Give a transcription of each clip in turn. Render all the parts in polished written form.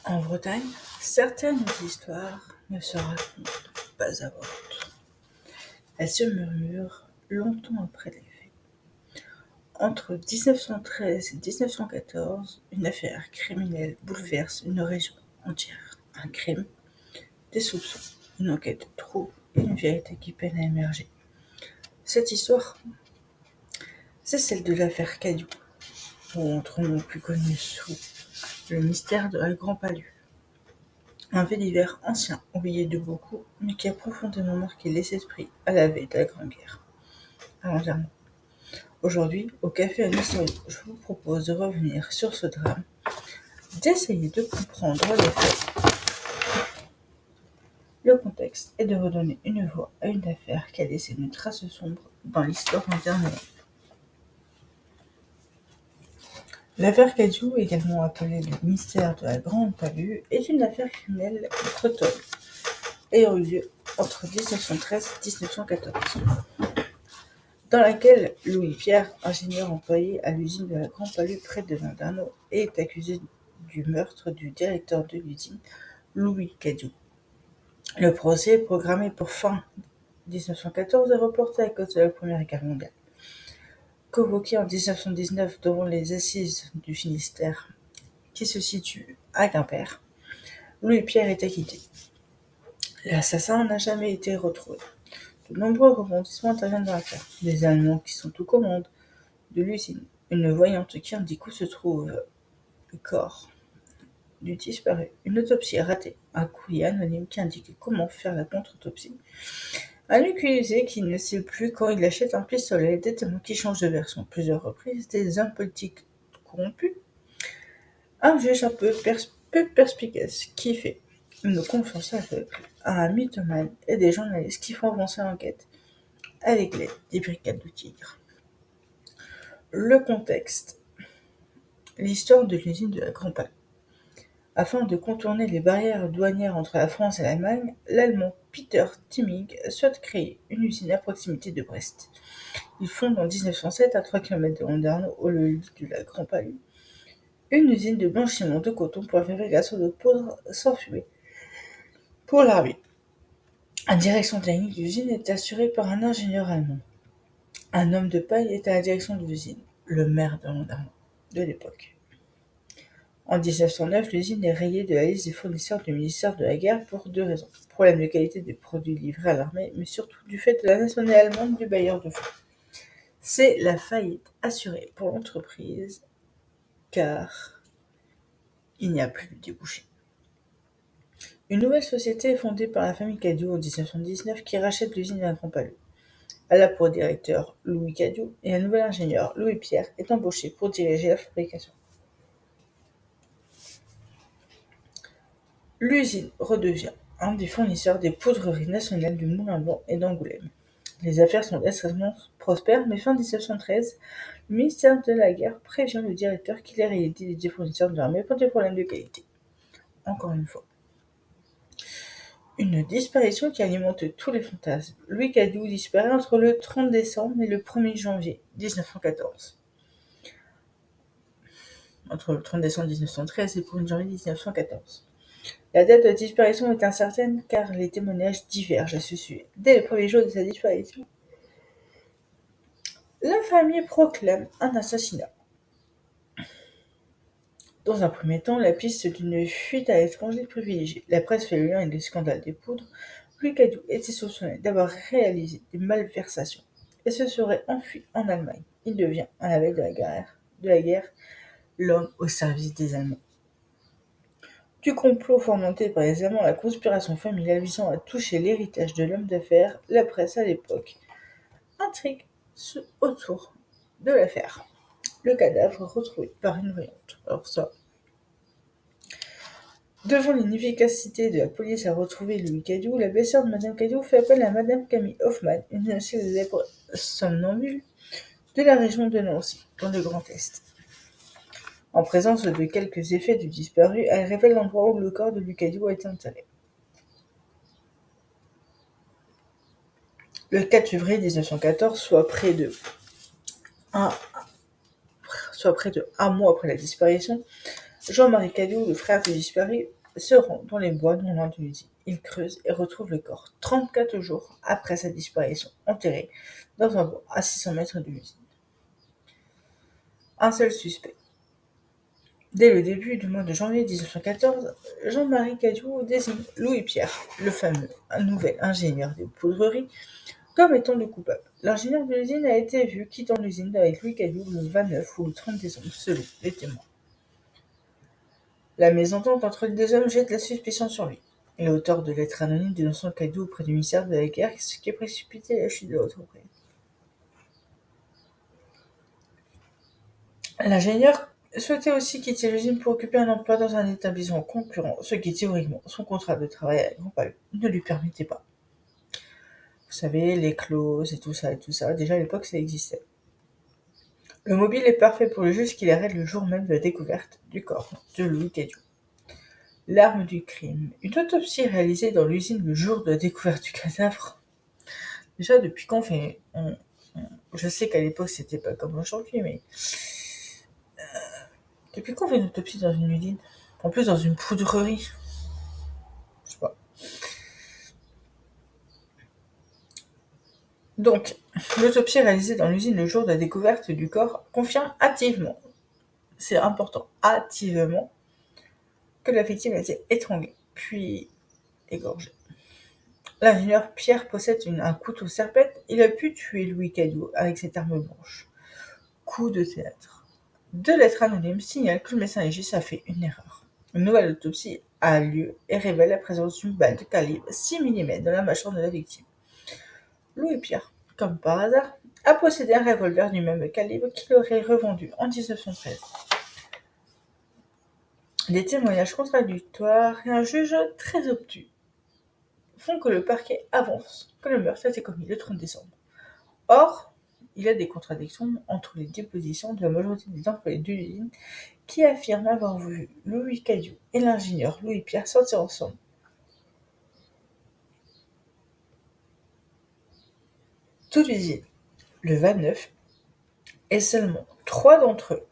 En Bretagne, certaines histoires ne se racontent pas à voix haute. Elles se murmurent longtemps après les faits. Entre 1913 et 1914, une affaire criminelle bouleverse une région entière. Un crime, des soupçons, une enquête trouble et une vérité qui peine à émerger. Cette histoire, c'est celle de l'affaire Cadieux, ou autrement plus connue sous le mystère de la Grand Palu. Un fait divers ancien, oublié de beaucoup, mais qui a profondément marqué les esprits à la veille de la Grande Guerre. L'enterrement. Aujourd'hui, au Café à l'Histoire, je vous propose de revenir sur ce drame, d'essayer de comprendre les faits, le contexte et de redonner une voix à une affaire qui a laissé une trace sombre dans l'histoire moderne. L'affaire Cadieux, également appelée le mystère de la Grande Palu, est une affaire criminelle bretonne ayant eu lieu entre 1913 et 1914, dans laquelle Louis-Pierre, ingénieur employé à l'usine de la Grand Palu près de Landerneau, est accusé du meurtre du directeur de l'usine, Louis Cadieux. Le procès est programmé pour fin 1914 et reporté à cause de la Première Guerre mondiale. Convoqué en 1919 devant les assises du Finistère, qui se situent à Quimper, Louis-Pierre est acquitté. L'assassin n'a jamais été retrouvé. De nombreux rebondissements interviennent dans l'affaire. Des Allemands qui sont aux commandes de l'usine, une voyante qui indique où se trouve le corps du disparu, une autopsie ratée, un courrier anonyme qui indique comment faire la contre-autopsie, un accusé qui ne sait plus quand il achète un pistolet, des témoins qui changent de version plusieurs reprises, des hommes politiques corrompus, un juge un peu perspicace qui fait une confiance aveugle à un mythomane et des journalistes qui font avancer l'enquête avec l'aide des brigades de tigres. Le contexte. L'histoire de l'usine de la Grand Palu. Afin de contourner les barrières douanières entre la France et l'Allemagne, l'Allemand Peter Timmig souhaite créer une usine à proximité de Brest. Il fonde en 1907, à 3 km de Landerneau, au lieu de la Grand Palu, une usine de blanchiment de coton pour la fabrication de poudre sans fumée pour l'armée. La direction technique de l'usine est assurée par un ingénieur allemand. Un homme de paille est à la direction de l'usine, le maire de Landerneau de l'époque. En 1909, l'usine est rayée de la liste des fournisseurs du ministère de la Guerre pour 2 raisons. Problème de qualité des produits livrés à l'armée, mais surtout du fait de la nationalité allemande du bailleur de fonds. C'est la faillite assurée pour l'entreprise, car il n'y a plus de débouchés. Une nouvelle société est fondée par la famille Cadieux en 1919 qui rachète l'usine à Grand Palu. Elle a pour directeur Louis Cadieux et un nouvel ingénieur, Louis-Pierre, est embauché pour diriger la fabrication. L'usine redevient un des fournisseurs des poudreries nationales du Moulin-Blanc et d'Angoulême. Les affaires sont extrêmement prospères, mais fin 1913, le ministère de la Guerre prévient le directeur qu'il est rayé des fournisseurs de l'armée pour des problèmes de qualité. Encore une fois. Une disparition qui alimente tous les fantasmes. Louis Cadieux disparaît entre le 30 décembre et le 1er janvier 1914. Entre le 30 décembre 1913 et le 1er janvier 1914. La date de la disparition est incertaine car les témoignages divergent à ce sujet. Dès le premier jour de sa disparition, la famille proclame un assassinat. Dans un premier temps, la piste d'une fuite à l'étranger est privilégiée. La presse fait le lien avec le scandale des poudres. Louis Cadieux était soupçonné d'avoir réalisé des malversations et se serait enfui en Allemagne. Il devient, à la veille de la guerre, l'homme au service des Allemands. Du complot fomenté par les Allemands à la conspiration familiale visant à toucher l'héritage de l'homme d'affaires, la presse à l'époque intrigue autour de l'affaire. Le cadavre retrouvé par une voyante. Alors ça. Devant l'inefficacité de la police à retrouver Louis Cadieux, la belle-sœur de Madame Cadieux fait appel à Madame Camille Hoffmann, une célèbre somnambule de la région de Nancy, dans le Grand Est. En présence de quelques effets du disparu, elle révèle l'endroit où le corps de Louis Cadieux a été enterré. Le 4 février 1914, soit près de un mois après la disparition, Jean-Marie Cadieux, le frère du disparu, se rend dans les bois non loin de l'usine. Il creuse et retrouve le corps 34 jours après sa disparition, enterré dans un bois à 600 mètres de l'usine. Un seul suspect. Dès le début du mois de janvier 1914, Jean-Marie Cadiou désigne Louis Pierre, le fameux nouvel ingénieur des poudreries, comme étant le coupable. L'ingénieur de l'usine a été vu quittant l'usine avec Louis Cadiou le 29 ou le 30 décembre, selon les témoins. La mésentente entre les deux hommes jette la suspicion sur lui. Il est auteur de lettres anonymes dénonçant Cadiou auprès du ministère de la Guerre, ce qui a précipité la chute de l'entreprise. L'ingénieur souhaitait aussi quitter l'usine pour occuper un emploi dans un établissement concurrent, ce qui théoriquement, son contrat de travail à Grand Palais ne lui permettait pas. Vous savez, les clauses et tout ça, déjà à l'époque ça existait. Le mobile est parfait pour le juge qu'il arrête le jour même de la découverte du corps de Louis Cadiou. L'arme du crime. Une autopsie réalisée dans l'usine le jour de la découverte du cadavre. Déjà, depuis quand on fait... Je sais qu'à l'époque c'était pas comme aujourd'hui, mais... Depuis quand on fait une autopsie dans une usine? En plus dans une poudrerie. Je sais pas. Donc, l'autopsie réalisée dans l'usine le jour de la découverte du corps confirme hâtivement, c'est important, hâtivement, que la victime a été étranglée, puis égorgée. L'ingénieur Pierre possède un couteau serpette. Il a pu tuer Louis Cadiou avec cette arme blanche. Coup de théâtre. 2 lettres anonymes signalent que le médecin légiste a fait une erreur. Une nouvelle autopsie a lieu et révèle la présence d'une balle de calibre 6 mm dans la mâchoire de la victime. Louis Pierre, comme par hasard, a possédé un revolver du même calibre qu'il aurait revendu en 1913. Des témoignages contradictoires et un juge très obtus font que le parquet avance que le meurtre a été commis le 30 décembre. Or, il y a des contradictions entre les dépositions de la majorité des employés de l'usine qui affirment avoir vu Louis Cadiou et l'ingénieur Louis Pierre sortir ensemble. Toute l'usine, le 29, et seulement 3 d'entre eux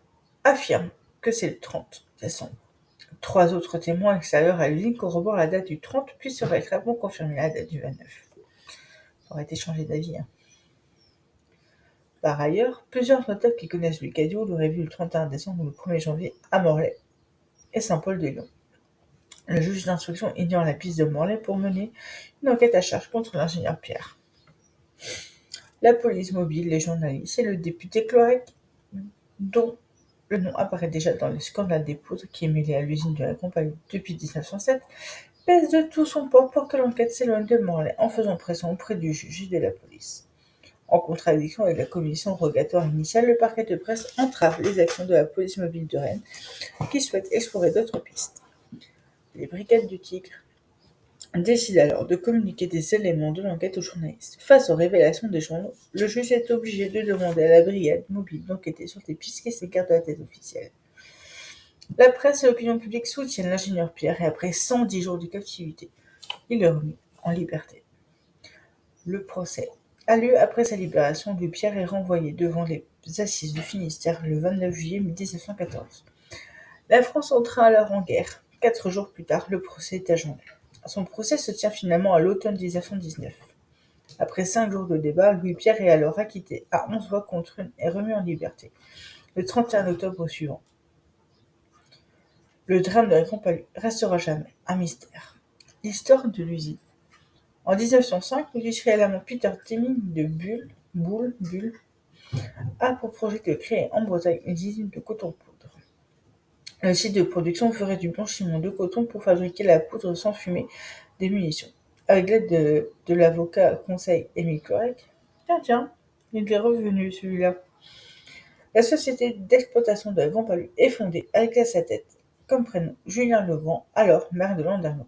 affirment que c'est le 30 décembre. 3 autres témoins extérieurs à l'usine corroborent la date du 30, puis seraient clairement confirmés la date du 29. Ça aurait été changé d'avis. Par ailleurs, plusieurs notables qui connaissent Louis Cadiou l'auraient vu le 31 décembre ou le 1er janvier à Morlaix et Saint-Paul-de-Lyon. Le juge d'instruction ignore la piste de Morlaix pour mener une enquête à charge contre l'ingénieur Pierre. La police mobile, les journalistes et le député Clorec, dont le nom apparaît déjà dans le scandale des poudres qui est mêlé à l'usine de la compagnie depuis 1907, pèse de tout son poids pour que l'enquête s'éloigne de Morlaix en faisant pression auprès du juge et de la police. En contradiction avec la commission rogatoire initiale, le parquet de Brest entrave les actions de la police mobile de Rennes, qui souhaite explorer d'autres pistes. Les brigades du Tigre décident alors de communiquer des éléments de l'enquête aux journalistes. Face aux révélations des journaux, le juge est obligé de demander à la brigade mobile d'enquêter sur des pistes qui s'écartent de la tête officielle. La presse et l'opinion publique soutiennent l'ingénieur Pierre et après 110 jours de captivité, il est remis en liberté. Le procès a lieu après sa libération. Louis Pierre est renvoyé devant les assises du Finistère le 29 juillet 1914. La France entra alors en guerre. 4 jours plus tard, le procès est ajourné. Son procès se tient finalement à l'automne 1919. Après 5 jours de débat, Louis Pierre est alors acquitté à 11 voix contre 1 et remis en liberté le 31 octobre suivant. Le drame de la compagnie restera jamais un mystère. L'histoire de l'usine. En 1905, l'industriel allemand Peter Temmin de Bull a pour projet de créer en Bretagne une usine de coton-poudre. Le site de production ferait du blanchiment de coton pour fabriquer la poudre sans fumée des munitions. Avec l'aide de l'avocat conseil Émile Clorec, tiens, il est revenu celui-là. La société d'exploitation de la Grand Palu est fondée avec à sa tête, comme prénom, Julien Legrand, alors maire de Landerneau.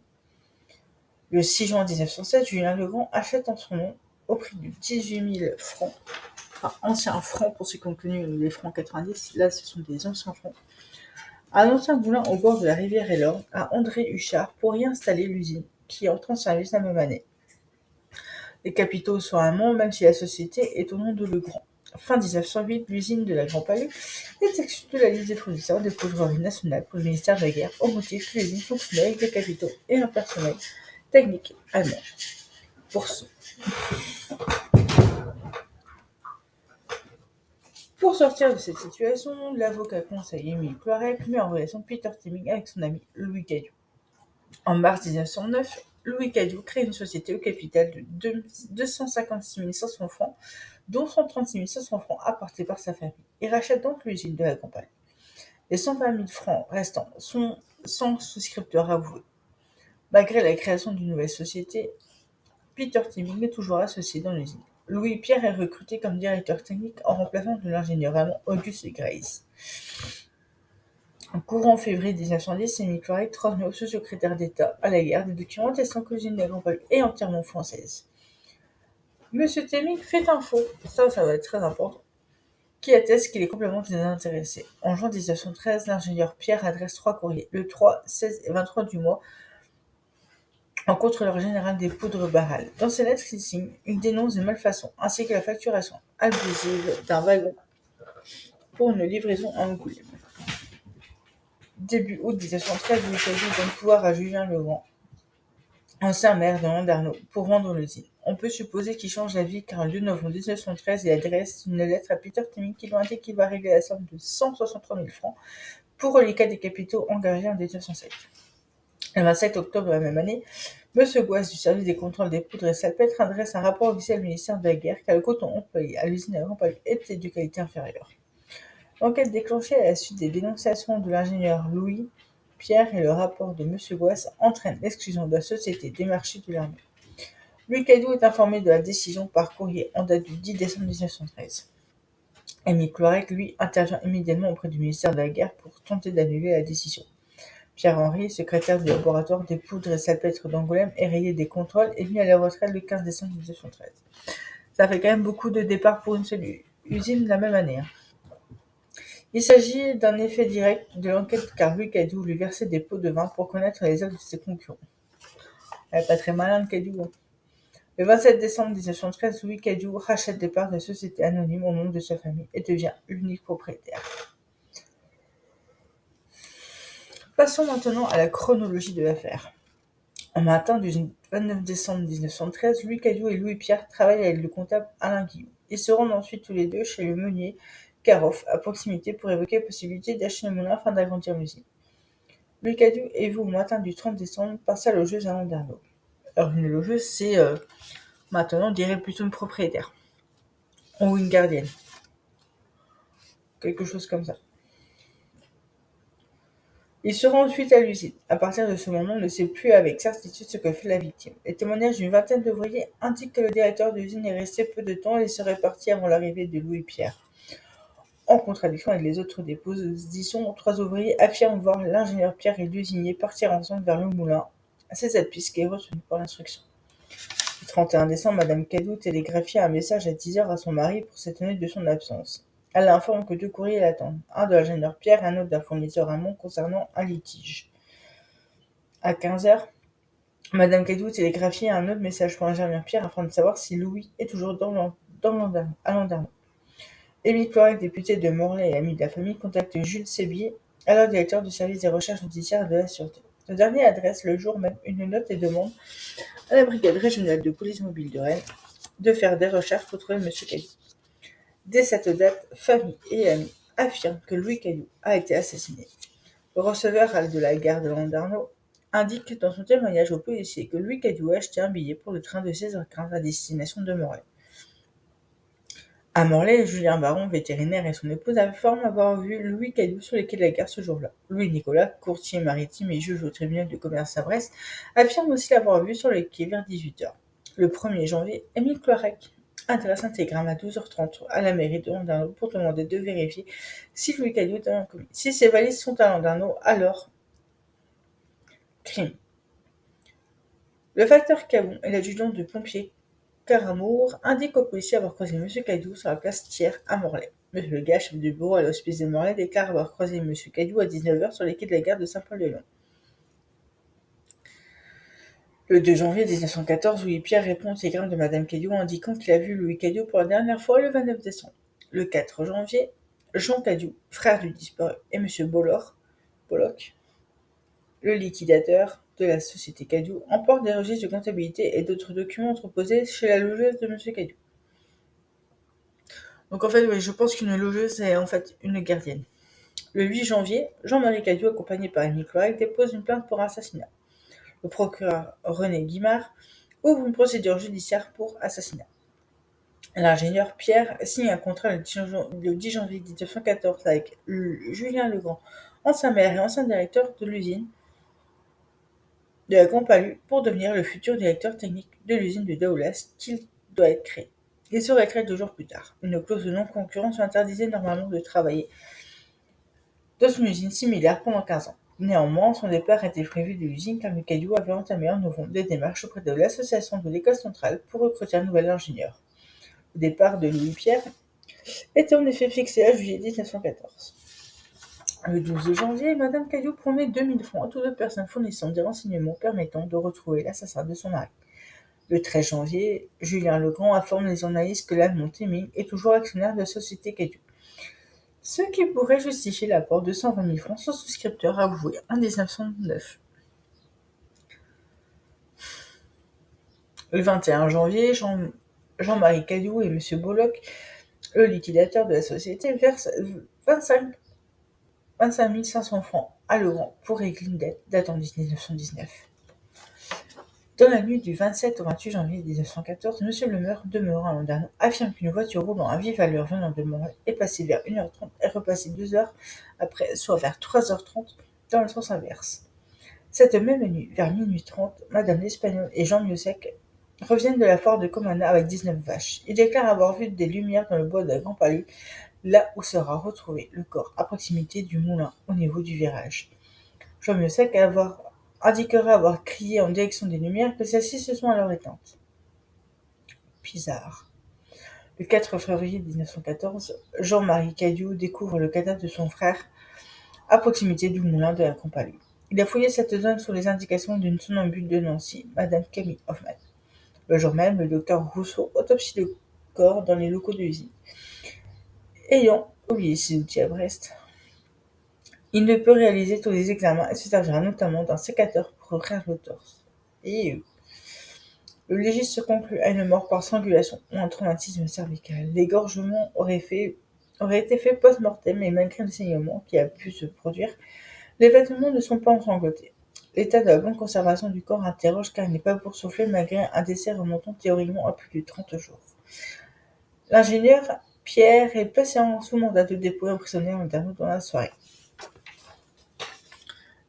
Le 6 juin 1907, Julien Legrand achète en son nom, au prix de 18 000 francs, anciens francs pour ceux qui ont connu les francs 90, là ce sont des anciens francs, un ancien moulin au bord de la rivière Elorn à André Huchard pour y installer l'usine, qui entre en service la même année. Les capitaux sont allemands, même si la société est au nom de Legrand. Fin 1908, l'usine de la Grand Palu est exclue de la liste des fournisseurs de poudrerie nationale pour le ministère de la Guerre au motif que l'usine fonctionnait avec des capitaux et un personnel technique allemand. Pour sortir de cette situation, l'avocat conseil Émile Cloirec met en relation Peter Temming avec son ami Louis Cadieux. En mars 1909, Louis Cadieux crée une société au capital de 256 500 francs, dont 136 500 francs apportés par sa famille. Il rachète donc l'usine de la campagne. Les 120 000 francs restants sont sans souscripteur avoué. Malgré la création d'une nouvelle société, Peter Temming est toujours associé dans l'usine. Louis Pierre est recruté comme directeur technique en remplacement de l'ingénieur allemand August Grace. Courant février 1910, Émile Cloirec transmet au sous-secrétaire d'État à la guerre des documents attestant que l'usine de la Grand Palu est entièrement française. Monsieur Temming fait un faux, ça va être très important, qui atteste qu'il est complètement désintéressé. En juin 1913, l'ingénieur Pierre adresse 3 courriers, le 3, 16 et 23 du mois, en contrôleur général des poudres Barral. Dans ces lettres qu'il signe, il dénonce des malfaçons, ainsi que la facturation abusive d'un wagon pour une livraison à Angoulême. Début août 1913, Louis Cadieux donne pouvoir à Julien Legrand, ancien maire de Landerneau, pour vendre l'usine. On peut supposer qu'il change d'avis car le 2 novembre 1913, il adresse une lettre à Peter Temming qui lui indique qu'il va régler la somme de 163 000 francs pour reliquat des capitaux engagés en 1907. Le 27 octobre de la même année, M. Gouas du service des contrôles des poudres et salpêtres adresse un rapport officiel au ministère de la Guerre car le coton employé à l'usine de la Grand Palu était de qualité inférieure. L'enquête déclenchée à la suite des dénonciations de l'ingénieur Louis Pierre et le rapport de M. Gouas entraîne l'exclusion de la société des marchés de l'armée. Louis Cadieux est informé de la décision par courrier en date du 10 décembre 1913. Émile Cloirec, lui, intervient immédiatement auprès du ministère de la Guerre pour tenter d'annuler la décision. Pierre-Henri, secrétaire du laboratoire des poudres et salpêtres d'Angoulême, est rayé des contrôles et mis à la retraite le 15 décembre 1913. Ça fait quand même beaucoup de départs pour une seule usine la même année. Il s'agit d'un effet direct de l'enquête car Louis Cadieux lui versait des pots de vin pour connaître les œuvres de ses concurrents. Elle n'est pas très malin, le Cadieux. Le 27 décembre 1913, Louis Cadieux rachète des parts de sociétés anonymes au nom de sa famille et devient l'unique propriétaire. Passons maintenant à la chronologie de l'affaire. Au matin du 29 décembre 1913, Louis Cadieux et Louis Pierre travaillent avec le comptable Alain Guillou. Ils se rendent ensuite tous les deux chez le meunier Caroff, à proximité, pour évoquer la possibilité d'acheter le moulin afin d'agrandir l'usine. Louis Cadieux est vu au matin du 30 décembre par sa logeuse à Landerneau. Alors une logeuse, c'est maintenant on dirait plutôt une propriétaire ou une gardienne, quelque chose comme ça. Il se rend ensuite à l'usine. À partir de ce moment, on ne sait plus avec certitude ce que fait la victime. Les témoignages d'une vingtaine d'ouvriers indiquent que le directeur de l'usine est resté peu de temps et serait parti avant l'arrivée de Louis Pierre. En contradiction avec les autres dépositions, 3 ouvriers affirment voir l'ingénieur Pierre et l'usinier partir ensemble vers le moulin. C'est cette piste qui est retenue par l'instruction. Le 31 décembre, Madame Cadieux télégraphie un message à 10h à son mari pour s'étonner de son absence. Elle informe que 2 courriers l'attendent, un de l'ingénieur Pierre et un autre d'un fournisseur allemand concernant un litige. À 15h, Madame Cadieux télégraphie un autre message pour l'ingénieur Pierre afin de savoir si Louis est toujours à Landerneau. Émile Cloirec, député de Morlaix et ami de la famille, contacte Jules Sébier, alors directeur du service des recherches judiciaires de la Sûreté. Ce dernier adresse le jour même une note et demande à la brigade régionale de police mobile de Rennes de faire des recherches pour trouver M. Cadieux. Dès cette date, famille et amis affirment que Louis Cadieux a été assassiné. Le receveur de la gare de Landerneau indique dans son témoignage au policier que Louis Cadieux a acheté un billet pour le train de 16h15 à destination de Morlaix. À Morlaix, Julien Baron, vétérinaire, et son épouse informent avoir vu Louis Cadieux sur les quais de la gare ce jour-là. Louis Nicolas, courtier maritime et juge au tribunal de commerce à Brest, affirme aussi l'avoir vu sur les quais vers 18h. Le 1er janvier, Émile Cloirec adresse un télégramme à 12h30 à la mairie de Landerneau pour demander de vérifier si Louis Cadieux est inconnu. Si ses valises sont à Landerneau, alors crime. Le facteur Cabon et l'adjudant de pompiers Caramour indique aux policiers avoir croisé M. Cadieux sur la place Thiers à Morlaix. M. Le Gars, chef de bureau à l'hospice de Morlaix, déclare avoir croisé M. Cadieux à 19h sur les quais de la gare de Saint-Paul-de-Léon. Le 2 janvier 1914, Louis Pierre répond au télégramme de Madame Cadieux indiquant qu'il a vu Louis Cadieux pour la dernière fois le 29 décembre. Le 4 janvier, Jean Cadieux, frère du disparu, et M. Bollock, le liquidateur de la société Cadieux, emportent des registres de comptabilité et d'autres documents entreposés chez la logeuse de M. Cadieux. Donc en fait, je pense qu'une logeuse est en fait une gardienne. Le 8 janvier, Jean-Marie Cadieux, accompagné par Émile Cloac, dépose une plainte pour assassinat. Le procureur René Guimard ouvre une procédure judiciaire pour assassinat. L'ingénieur Pierre signe un contrat le 10 janvier 1914 avec Julien Legrand, ancien maire et ancien directeur de l'usine de la Grand Palu, pour devenir le futur directeur technique de l'usine de Daoulas qu'il doit être créé. Il serait créé 2 jours plus tard. Une clause de non-concurrence interdisait normalement de travailler dans une usine similaire pendant 15 ans. Néanmoins, son départ était prévu de l'usine car le Cadieux avait entamé en novembre des démarches auprès de l'association de l'École centrale pour recruter un nouvel ingénieur. Le départ de Louis Pierre était en effet fixé à juillet 1914. Le 12 janvier, Madame Cadieux promet 2000 francs à toute personne fournissant des renseignements permettant de retrouver l'assassin de son mari. Le 13 janvier, Julien Legrand informe les journalistes que l'Allemand Téming est toujours actionnaire de la société Cadieux, ce qui pourrait justifier l'apport de 120 000 francs sans souscripteur avoué en 1909. Le 21 janvier, Jean-Marie Cadieux et M. Bollock, le liquidateur de la société, versent 25 500 francs à Legrand pour régler une dette datant de 1919. Dans la nuit du 27 au 28 janvier 1914, M. Lemeur, demeurant à Landerneau, affirme qu'une voiture roulant à vive allure venant de Morlaix est passée vers 1h30 et repassée 2 heures après, soit vers 3h30, dans le sens inverse. Cette même nuit, vers minuit 30, Madame l'Espagnole et Jean Miossec reviennent de la foire de Comana avec 19 vaches. Ils déclarent avoir vu des lumières dans le bois de la Grand Palu, là où sera retrouvé le corps à proximité du moulin au niveau du virage. Jean Miossec indiquera avoir crié en direction des lumières que celles-ci se sont alors éteintes. Bizarre. Le 4 février 1914, Jean-Marie Cadieux découvre le cadavre de son frère à proximité du moulin de la Grand Palu. Il a fouillé cette zone sous les indications d'une somnambule de Nancy, Madame Camille Hoffman. Le jour même, le docteur Rousseau autopsie le corps dans les locaux de l'usine. Ayant oublié ses outils à Brest, il ne peut réaliser tous les examens et se servira notamment d'un sécateur pour ouvrir le torse. Et le légiste se conclut à une mort par strangulation ou un traumatisme cervical. L'égorgement aurait été fait post-mortem, et malgré le saignement qui a pu se produire, les vêtements ne sont pas ensanglantés. L'état de la bonne conservation du corps interroge car il n'est pas boursouflé malgré un décès remontant théoriquement à plus de 30 jours. L'ingénieur Pierre est placé sous mandat de dépôt et emprisonné en Landerneau dans la soirée.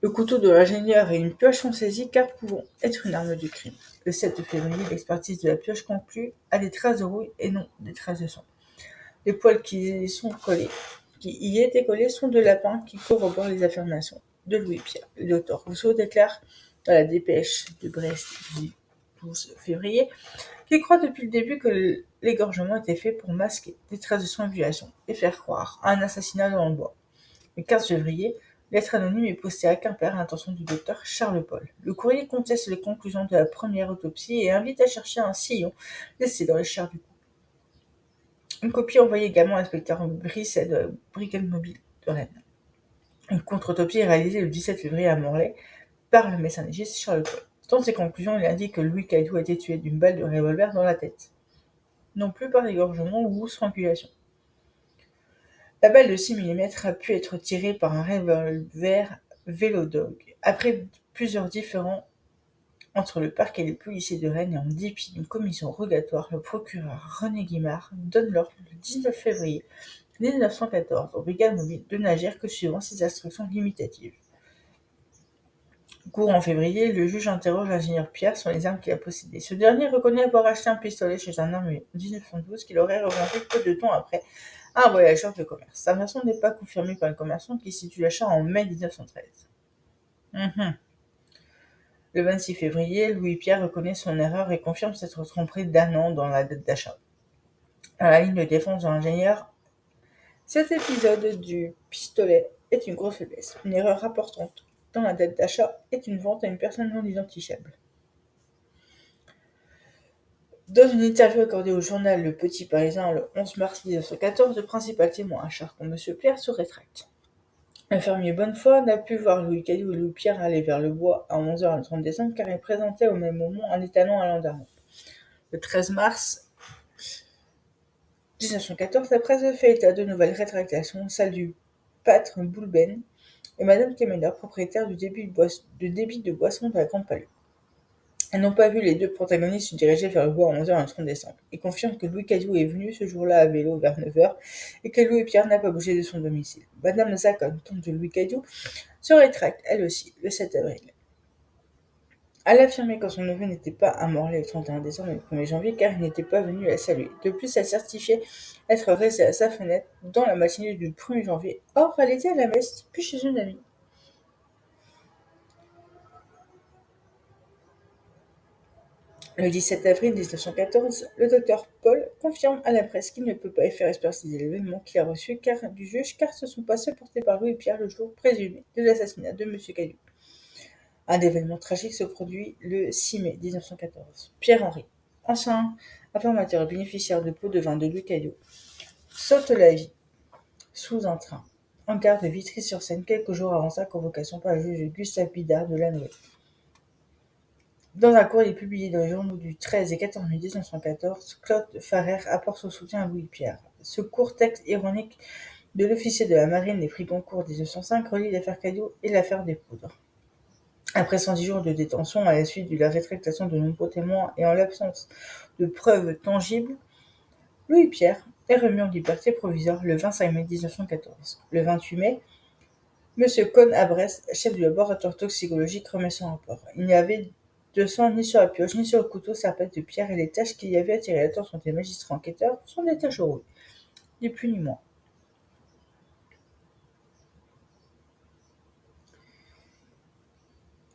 Le couteau de l'ingénieur et une pioche sont saisis car pouvant être une arme du crime. Le 7 février, l'expertise de la pioche conclut à des traces de rouille et non des traces de sang. Les poils qui y étaient collés sont de lapins qui corroborent les affirmations de Louis Pierre. Le docteur Rousseau déclare dans la dépêche de Brest du 12 février qu'il croit depuis le début que l'égorgement était fait pour masquer des traces de strangulation et faire croire à un assassinat dans le bois. Le 15 février, lettre anonyme est postée à Quimper à l'intention du docteur Charles Paul. Le courrier conteste les conclusions de la première autopsie et invite à chercher un sillon laissé dans les chairs du cou. Une copie envoyée également à l'inspecteur Brisset de la brigade mobile de Rennes. Une contre-autopsie est réalisée le 17 février à Morlaix par le médecin légiste Charles Paul. Dans ses conclusions, il indique que Louis Cadieux a été tué d'une balle de revolver dans la tête, non plus par égorgement ou strangulation. La balle de 6 mm a pu être tirée par un revolver Vélodog. Après plusieurs différends entre le parquet et les policiers de Rennes et en dépit d'une commission rogatoire, le procureur René Guimard donne l'ordre le 19 février 1914 aux brigades mobiles de n'agir que suivant ses instructions limitatives. Courant février, le juge interroge l'ingénieur Pierre sur les armes qu'il a possédées. Ce dernier reconnaît avoir acheté un pistolet chez un armurier en 1912 qu'il aurait revendu peu de temps après à un voyageur de commerce. Sa version n'est pas confirmée par le commerçant qui situe l'achat en mai 1913. Le 26 février, Louis-Pierre reconnaît son erreur et confirme s'être trompé d'1 an dans la dette d'achat. À la ligne de défense de l'ingénieur, cet épisode du pistolet est une grosse faiblesse. Une erreur importante dans la dette d'achat est une vente à une personne non identifiable. Dans une interview accordée au journal Le Petit Parisien le 11 mars 1914, le principal témoin, un charcon M. Pierre, se rétracte. Un fermier Bonnefoy n'a pu voir Louis Caillou et Louis Pierre aller vers le bois à 11h le 30 décembre car ils présentaient au même moment un étalon à Landerneau. Le 13 mars 1914, la presse fait état de nouvelles rétractations, celle du pâtre Boulben et Madame Kemener, propriétaire du débit de boisson de la Grande Palue. Elles n'ont pas vu les deux protagonistes se diriger vers le bois à 11h le 30 décembre. Ils confirment que Louis Caillou est venu ce jour-là à vélo vers 9h et que Louis Pierre n'a pas bougé de son domicile. Madame Zacon, tante de Louis Caillou, se rétracte, elle aussi, le 7 avril. Elle affirmait que son neveu n'était pas à Morlaix le 31 décembre et le 1er janvier car il n'était pas venu la saluer. De plus, elle certifiait être restée à sa fenêtre dans la matinée du 1er janvier. Or, elle était à la messe, puis chez une amie. Le 17 avril 1914, le docteur Paul confirme à la presse qu'il ne peut pas faire expertiser l'événement qu'il a reçu du juge car ce sont passés portés par Louis Pierre le jour présumé de l'assassinat de M. Caillou. Un événement tragique se produit le 6 mai 1914. Pierre-Henri, ancien informateur et bénéficiaire de pots de vin de Louis Caillou, saute la vie sous un train en gare de Vitry-sur-Seine quelques jours avant sa convocation par le juge Gustave Bidart de Lannoy. Dans un courrier publié dans les journaux du 13 et 14 mai 1914, Claude Farrer apporte son soutien à Louis Pierre. Ce court texte ironique de l'officier de la marine des prix Goncourt 1905 relie l'affaire Caillou et l'affaire des poudres. Après 110 jours de détention à la suite de la rétractation de nombreux témoins et en l'absence de preuves tangibles, Louis Pierre est remis en liberté provisoire le 25 mai 1914. Le 28 mai, M. Cohn-Abrès, chef du laboratoire toxicologique, remet son rapport. Il n'y avait de sang ni sur la pioche, ni sur le couteau serpette de Pierre et les taches qui y avaient attiré l'attention des magistrats enquêteurs sont des taches rouges, ni plus ni moins.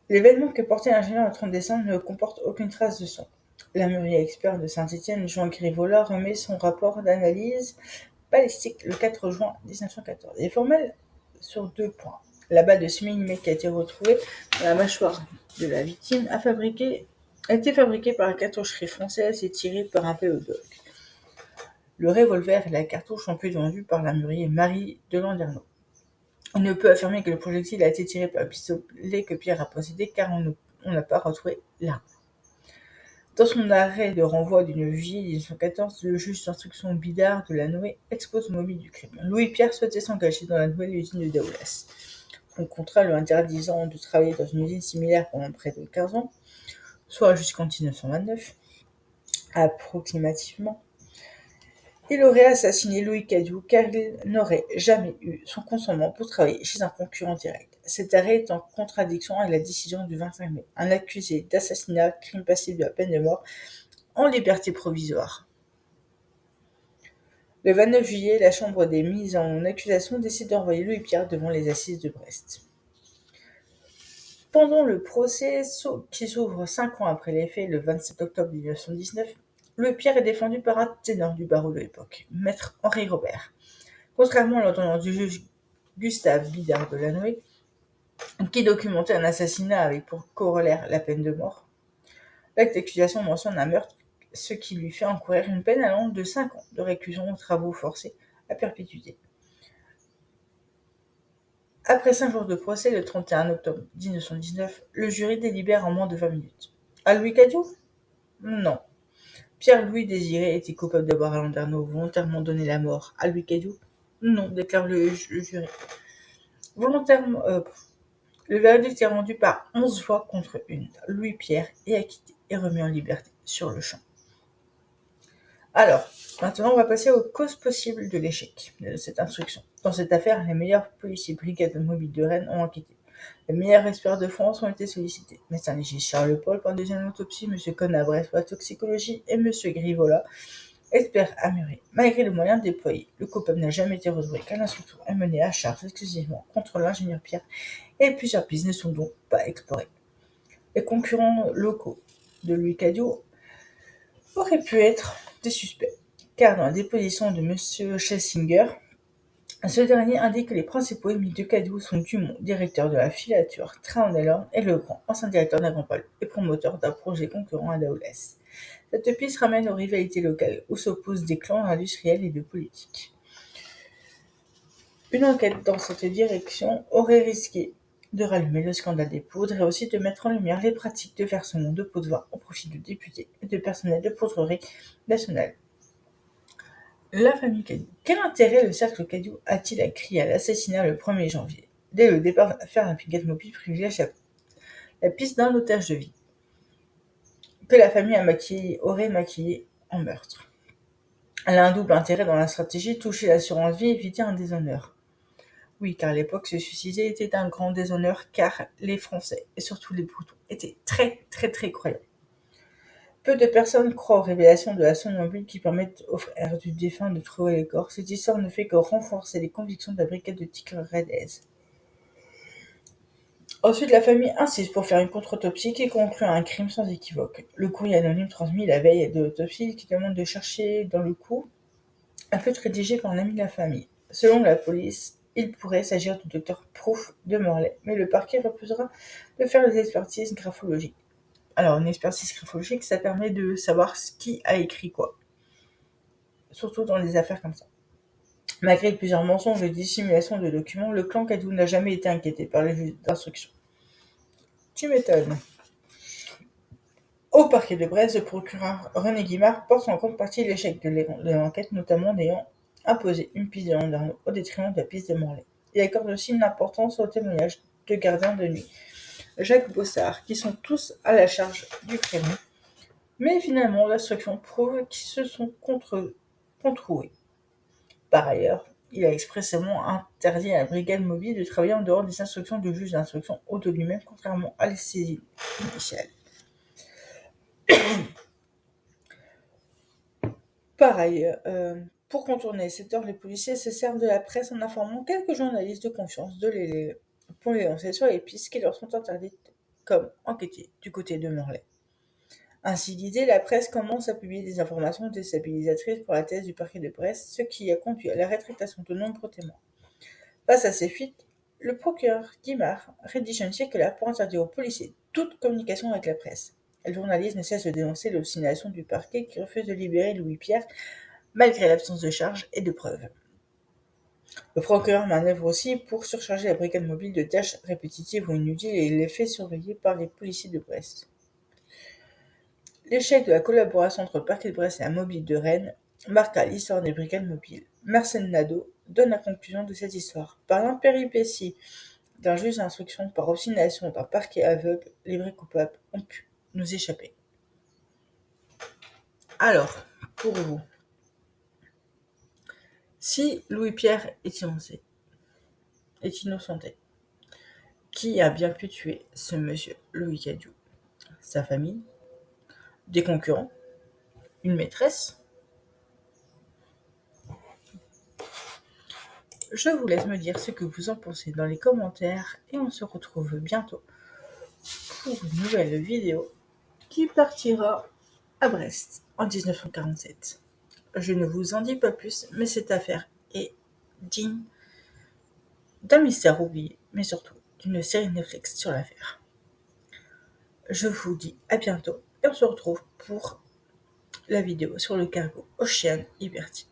L'événement que portait l'ingénieur le 30 décembre ne comporte aucune trace de sang. L'armurier expert de Saint-Étienne, Jean Grivola, remet son rapport d'analyse balistique le 4 juin 1914. Il est formel sur 2 points. La balle de 6 mm qui a été retrouvée dans la mâchoire de la victime a été fabriquée par la cartoucherie française et tirée par un vélodrome. Le revolver et la cartouche ont pu être vendus par l'armurier Marie de Landerneau. On ne peut affirmer que le projectile a été tiré par le pistolet que Pierre a possédé car on n'a pas retrouvé l'arme. Dans son arrêt de renvoi du 9 juillet 1914, le juge d'instruction Bidart de Lannoy expose le mobile du crime. Louis-Pierre souhaitait s'engager dans la nouvelle usine de Daoulas. Son contrat lui interdisant de travailler dans une usine similaire pendant près de 15 ans, soit jusqu'en 1929, approximativement. Il aurait assassiné Louis Caillou car il n'aurait jamais eu son consentement pour travailler chez un concurrent direct. Cet arrêt est en contradiction avec la décision du 25 mai. Un accusé d'assassinat, crime passible de la peine de mort, en liberté provisoire. Le 29 juillet, la Chambre des mises en accusation décide d'envoyer Louis Pierre devant les assises de Brest. Pendant le procès, qui s'ouvre 5 ans après les faits, le 27 octobre 1919, Louis Pierre est défendu par un ténor du barreau de l'époque, maître Henri Robert. Contrairement à l'ordonnance du juge Gustave Bidart de Lannoy, qui documentait un assassinat avec pour corollaire la peine de mort, l'acte d'accusation mentionne un meurtre, ce qui lui fait encourir une peine allant de 5 ans de réclusion aux travaux forcés à perpétuité. Après 5 jours de procès, le 31 octobre 1919, le jury délibère en moins de 20 minutes. À Louis Caillou ? Non. Pierre-Louis Désiré était coupable d'avoir à Landerneau volontairement donné la mort à Louis Caillou ? Non, déclare le jury. Volontairement, le verdict est rendu par 11 voix contre 1. Louis Pierre est acquitté et remis en liberté sur le champ. Alors, maintenant on va passer aux causes possibles de l'échec de cette instruction. Dans cette affaire, les meilleurs policiers brigades mobiles de Rennes ont enquêté. Les meilleurs experts de France ont été sollicités. Médecin légiste Charles Paul pour la deuxième autopsie, M. Cohn-Abrès pour la toxicologie et M. Grivola, expert armurier. Malgré les moyens déployés, le coupable n'a jamais été retrouvé car l'instruction est menée à charge exclusivement contre l'ingénieur Pierre et plusieurs pistes ne sont donc pas explorées. Les concurrents locaux de Louis Caillou auraient pu être des suspects, car dans la déposition de M. Schlesinger, Ce dernier indique que les principaux ennemis de Cadieux sont Dumont, directeur de la filature Traun-Delorme, et Legrand, ancien directeur d'Agrandpol et promoteur d'un projet concurrent à Daoulas. Cette piste ramène aux rivalités locales, où s'opposent des clans industriels et de politiques. Une enquête dans cette direction aurait risqué de rallumer le scandale des poudres et aussi de mettre en lumière les pratiques de versement de pots de vin au profit de députés et de personnel de poudrerie nationale. La famille Cadieux. Quel intérêt le cercle Cadieux a-t-il à crier à l'assassinat le 1er janvier? Dès le départ de l'affaire, la brigade mobile privilégie la piste d'un otage de vie, que la famille aurait maquillé en meurtre. Elle a un double intérêt dans la stratégie, toucher l'assurance vie et éviter un déshonneur. Oui, car à l'époque, se suicider était un grand déshonneur, car les Français, et surtout les Bretons, étaient très croyants. Peu de personnes croient aux révélations de la somnambule qui permettent aux frères du défunt de trouver les corps. Cette histoire ne fait que renforcer les convictions de la brigade de Tigre-Redez. Ensuite, la famille insiste pour faire une contre-autopsie qui conclut à un crime sans équivoque. Le courrier anonyme transmis la veille de l'autopsie qui demande de chercher dans le coup a pu être rédigé par un ami de la famille. Selon la police, il pourrait s'agir du docteur Proof de Morlaix, mais le parquet refusera de faire les expertises graphologiques. Alors, une expertise graphologique, ça permet de savoir qui a écrit quoi. Surtout dans des affaires comme ça. Malgré plusieurs mensonges et dissimulation de documents, le clan Cadieux n'a jamais été inquiété par les juges d'instruction. Tu m'étonnes. Au parquet de Brest, le procureur René Guimard porte en grande partie l'échec de l'enquête, notamment en ayant imposé une piste de Landerneau au détriment de la piste de Morlaix. Il accorde aussi une importance au témoignage de gardiens de nuit, Jacques Bossard, qui sont tous à la charge du prévenu. Mais finalement, l'instruction prouve qu'ils se sont controués. Par ailleurs, il a expressément interdit à la brigade mobile de travailler en dehors des instructions du juge d'instruction ou de lui-même, contrairement à la saisie initiale. Par ailleurs, pour contourner cet ordre, les policiers se servent de la presse en informant quelques journalistes de confiance de l'élève pour les lancer sur les pistes qui leur sont interdites comme enquêter du côté de Morlaix. Ainsi guidée, la presse commence à publier des informations déstabilisatrices pour la thèse du parquet de Brest, ce qui a conduit à la rétractation de nombreux témoins. Face à ces fuites, le procureur Guimard rédige une circulaire pour interdire aux policiers toute communication avec la presse. Le journaliste ne cesse de dénoncer l'obstination du parquet qui refuse de libérer Louis-Pierre malgré l'absence de charges et de preuves. Le procureur manœuvre aussi pour surcharger la brigade mobile de tâches répétitives ou inutiles et les fait surveiller par les policiers de Brest. L'échec de la collaboration entre le parquet de Brest et la mobile de Rennes marqua l'histoire des brigades mobiles. Mersenne Nadeau donne la conclusion de cette histoire. Par l'impéripétie d'un juge d'instruction, par obstination d'un parquet aveugle, les vrais coupables ont pu nous échapper. Alors, pour vous, si Louis-Pierre est innocenté, qui a bien pu tuer ce monsieur Louis Cadieux? Sa famille? Des concurrents? Une maîtresse? Je vous laisse me dire ce que vous en pensez dans les commentaires et on se retrouve bientôt pour une nouvelle vidéo qui partira à Brest en 1947. Je ne vous en dis pas plus, mais cette affaire est digne d'un mystère oublié, mais surtout d'une série Netflix sur l'affaire. Je vous dis à bientôt et on se retrouve pour la vidéo sur le cargo Ocean Liberty.